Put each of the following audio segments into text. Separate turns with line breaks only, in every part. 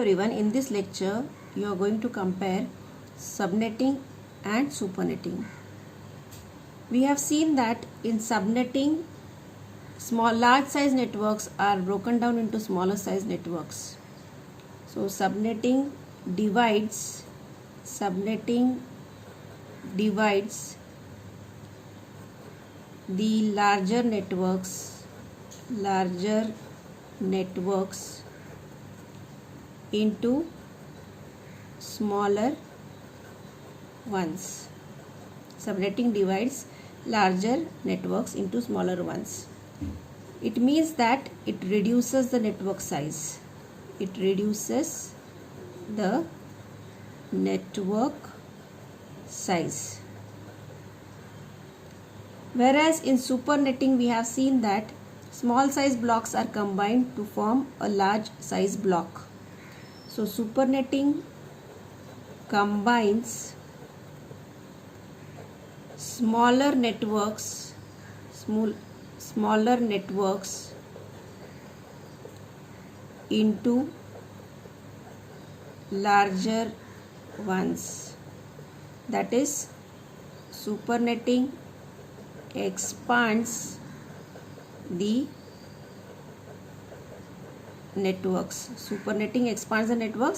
everyone, in this lecture you are going to compare subnetting and supernetting. We have seen that in subnetting large size networks are broken down into smaller size networks. So subnetting divides the larger networks into smaller ones. Subnetting divides larger networks into smaller ones. It means that it reduces the network size. Whereas in supernetting we have seen that small size blocks are combined to form a large size block. So supernetting combines smaller networks into larger ones. That is, supernetting expands the networks.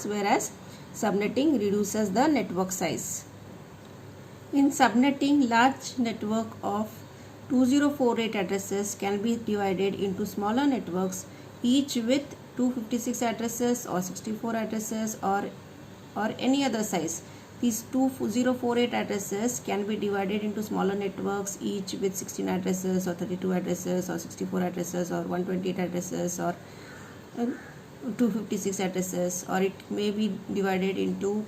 Whereas subnetting reduces the network size. In subnetting, large network of 2048 addresses can be divided into smaller networks, each with 256 addresses or 64 addresses or any other size. These 2048 addresses can be divided into smaller networks, each with 16 addresses or 32 addresses or 64 addresses or 128 addresses or 256 addresses, or it may be divided into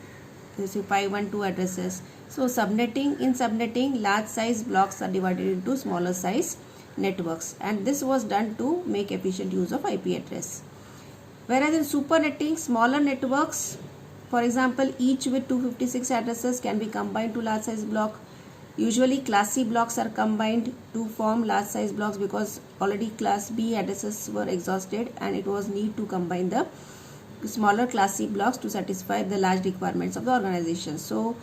512 addresses. So in subnetting, large size blocks are divided into smaller size networks, and this was done to make efficient use of IP address. Whereas in supernetting, smaller networks, for example, each with 256 addresses, can be combined to large size block. Usually class C blocks are combined to form large size blocks because already class B addresses were exhausted and it was need to combine the smaller class C blocks to satisfy the large requirements of the organization. So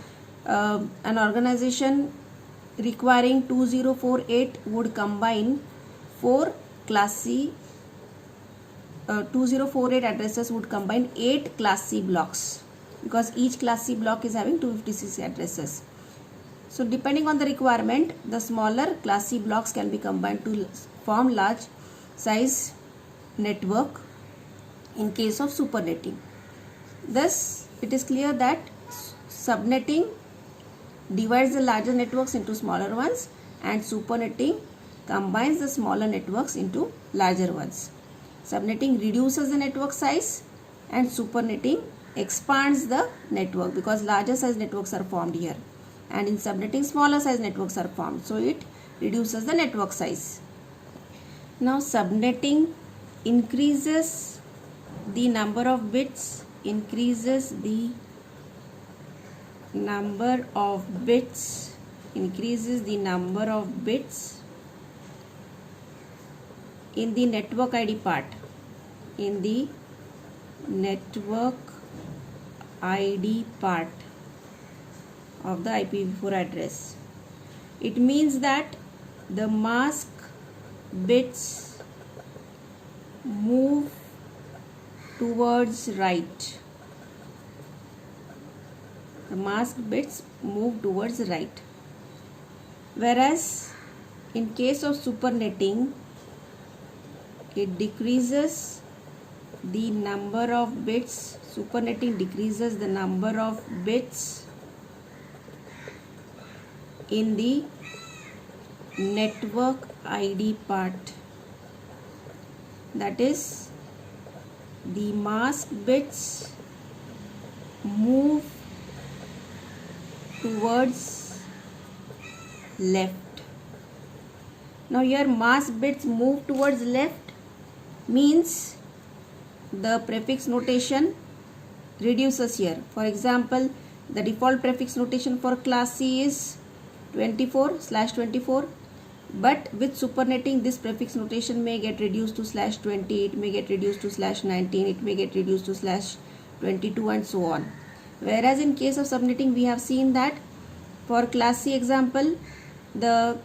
an organization requiring 2048 would combine 4 class C 2048 addresses would combine 8 class C blocks, because each class C block is having 256 addresses. So depending on the requirement, the smaller class C blocks can be combined to form large size network in case of supernetting. Thus, it is clear that subnetting divides the larger networks into smaller ones, and supernetting combines the smaller networks into larger ones. Subnetting reduces the network size and supernetting expands the network because larger size networks are formed here, and in subnetting smaller size networks are formed, so it reduces the network size. Now subnetting increases the number of bits in the network ID part. Of the IPv4 address. It means that the mask bits move towards right. Whereas in case of supernetting, it decreases the number of bits. Supernetting decreases the number of bits in the network ID part. That is, the mask bits move towards left. Now here mask bits move towards left means the prefix notation reduces here. For example, the default prefix notation for class C is 24/24, but with supernetting this prefix notation may get reduced to /20, it may get reduced to /19, it may get reduced to 22 and so on. Whereas in case of subnetting, we have seen that for class C example, the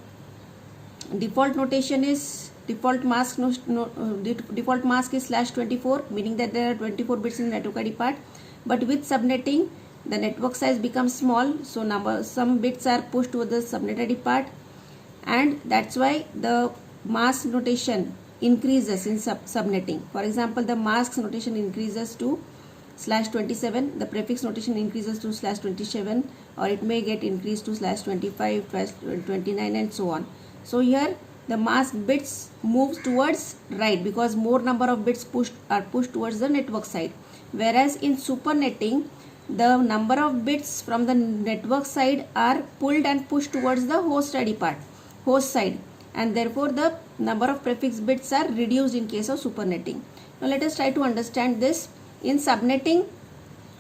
default notation is default mask is /24, meaning that there are 24 bits in the network ID part. But with subnetting, the network size becomes small, so some bits are pushed to the subnet ID part, and that's why the mask notation increases in subnetting. For example, the masks notation increases to /27, the prefix notation increases to /27, or it may get increased to /25, /29 and so on. So here the mask bits moves towards right because more number of bits are pushed towards the network side. Whereas in supernetting, the number of bits from the network side are pulled and pushed towards the host side, and therefore the number of prefix bits are reduced in case of supernetting. Now let us try to understand this. In subnetting,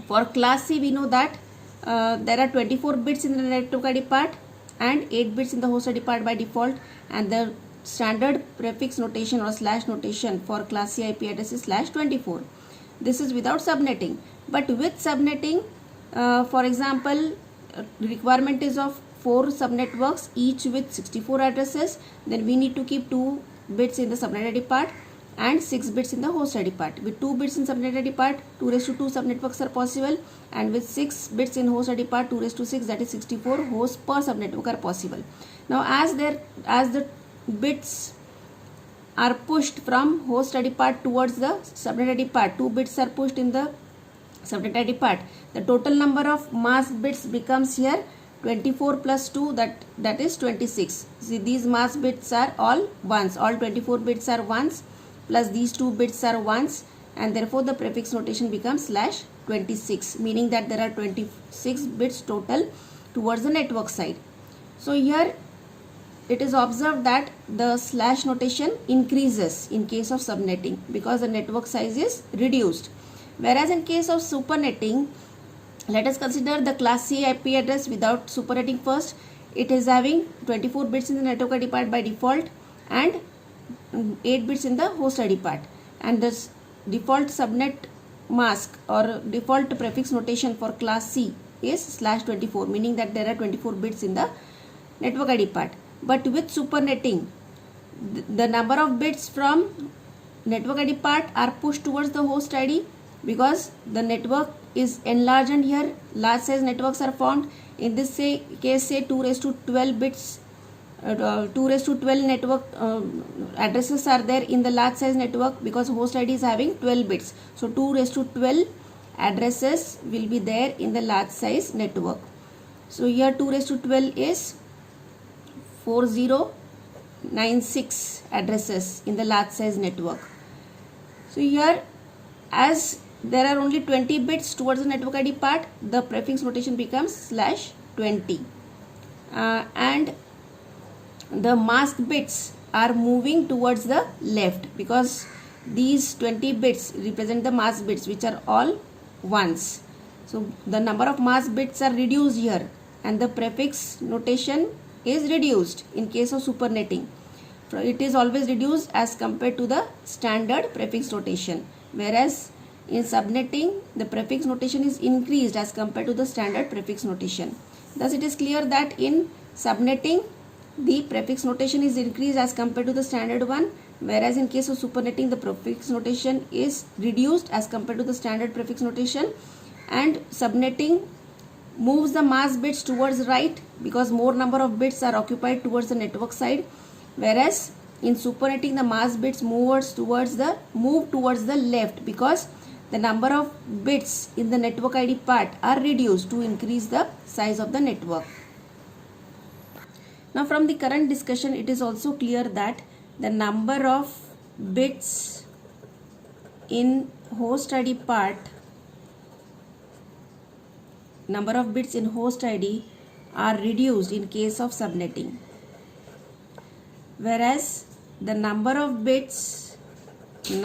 for class C, we know that there are 24 bits in the network ID part and 8 bits in the host ID part by default, and the standard prefix notation or slash notation for class C IP address is /24. This is without subnetting. But with subnetting, for example, requirement is of 4 subnetworks, each with 64 addresses. Then we need to keep 2 bits in the subnet ID part and 6 bits in the host ID part. With 2 bits in subnet ID part, 2/2 subnetworks are possible, and with 6 bits in host ID part, 2/6, that is 64 hosts per subnetwork are possible. Now as the bits are pushed from host ID part towards the subnet ID part, 2 bits are pushed in the subnet ID part, the total number of mask bits becomes here 24 plus 2, that is 26. See, these mask bits are all ones, all 24 bits are ones, plus these 2 bits are ones, and therefore the prefix notation becomes /26, meaning that there are 26 bits total towards the network side. So here it is observed that the slash notation increases in case of subnetting because the network size is reduced. Whereas in case of supernetting, let us consider the class C IP address without supernetting first. It is having 24 bits in the network ID part by default and 8 bits in the host ID part, and the default subnet mask or default prefix notation for class C is /24, meaning that there are 24 bits in the network ID part. But with supernetting, the number of bits from network ID part are pushed towards the host ID because the network is enlarged and here large size networks are formed. In this case, say 2/12 bits, 2/12 network addresses are there in the large size network because host ID is having 12 bits. So 2/12 addresses will be there in the large size network. So here 2/12 is 4096 addresses in the large size network. So here, as there are only 20 bits towards the network ID part, the prefix notation becomes /20, and the mask bits are moving towards the left because these 20 bits represent the mask bits, which are all ones. So the number of mask bits are reduced here, and the prefix notation is reduced in case of supernetting. It is always reduced as compared to the standard prefix notation, whereas in subnetting the prefix notation is increased as compared to the standard prefix notation. Thus it is clear that in subnetting the prefix notation is increased as compared to the standard one, whereas in case of supernetting the prefix notation is reduced as compared to the standard prefix notation, and subnetting moves the mask bits towards right because more number of bits are occupied towards the network side, whereas in supernetting the mask bits move towards the left because the number of bits in the network ID part are reduced to increase the size of the network. Now from the current discussion, it is also clear that the number of bits in host ID part, number of bits in host ID are reduced in case of subnetting, whereas the number of bits in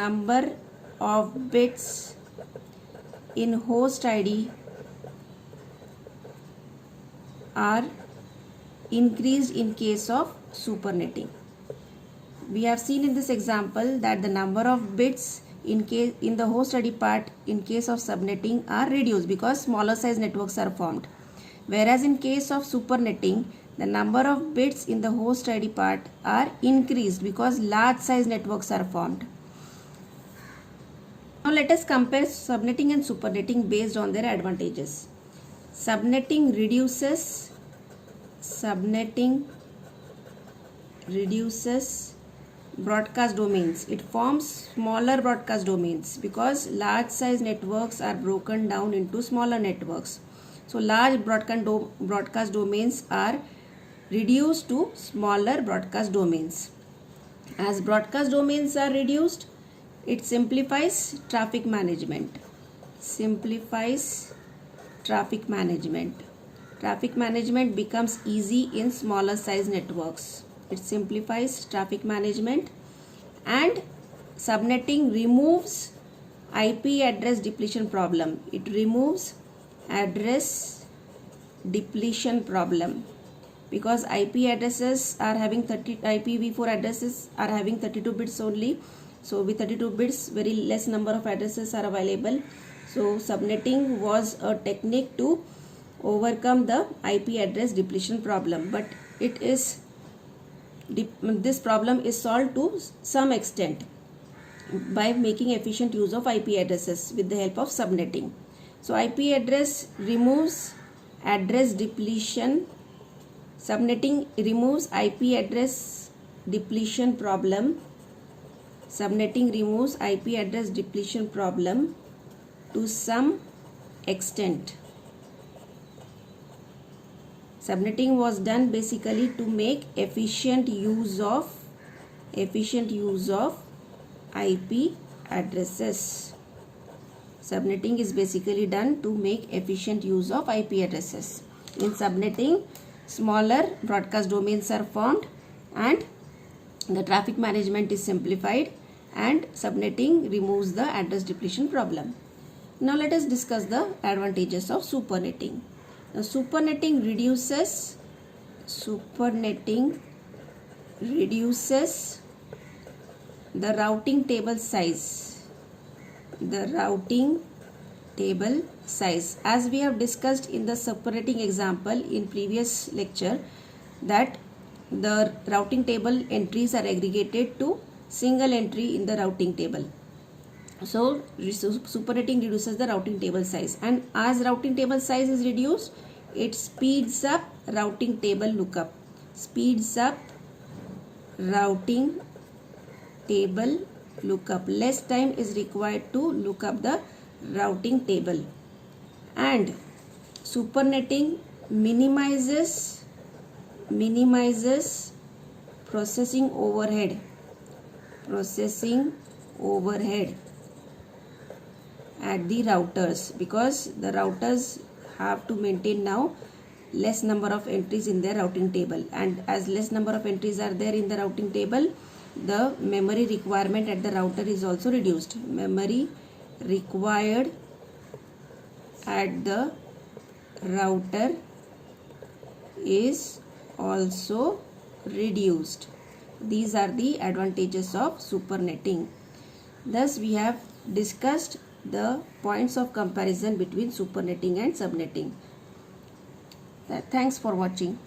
host ID are increased in case of supernetting. We have seen in this example that the number of bits in the host ID part in case of subnetting are reduced because smaller size networks are formed. Whereas in case of supernetting, the number of bits in the host ID part are increased because large size networks are formed. Now let us compare subnetting and supernetting based on their advantages. Subnetting reduces broadcast domains. It forms smaller broadcast domains because large size networks are broken down into smaller networks. So large broadcast domains are reduced to smaller broadcast domains. As broadcast domains are reduced, it simplifies traffic management. Traffic management becomes easy in smaller size networks. It simplifies traffic management. And subnetting removes IP address depletion problem. It removes address depletion problem because IP addresses are having IPv4 addresses are having 32 bits only. So with 32 bits, very less number of addresses are available. So subnetting was a technique to overcome the IP address depletion problem, but this problem is solved to some extent by making efficient use of IP addresses with the help of subnetting. So IP address removes address depletion. Subnetting removes IP address depletion problem. Subnetting removes IP address depletion problem to some extent. Subnetting was done basically to make efficient use of IP addresses. Subnetting is basically done to make efficient use of IP addresses. In subnetting, smaller broadcast domains are formed and the traffic management is simplified, and subnetting removes the address depletion problem. Now let us discuss the advantages of supernetting. Now supernetting reduces the routing table size. As we have discussed in the supernetting example in previous lecture, that the routing table entries are aggregated to single entry in the routing table. So supernetting reduces the routing table size, and as routing table size is reduced, it speeds up routing table lookup. Less time is required to look up the routing table. And supernetting minimizes processing overhead at the routers, because the routers have to maintain now less number of entries in their routing table, and as less number of entries are there in the routing table, the memory requirement at the router is also reduced. Memory required at the router is also reduced. These are the advantages of supernetting. Thus we have discussed the points of comparison between supernetting and subnetting. Thanks for watching.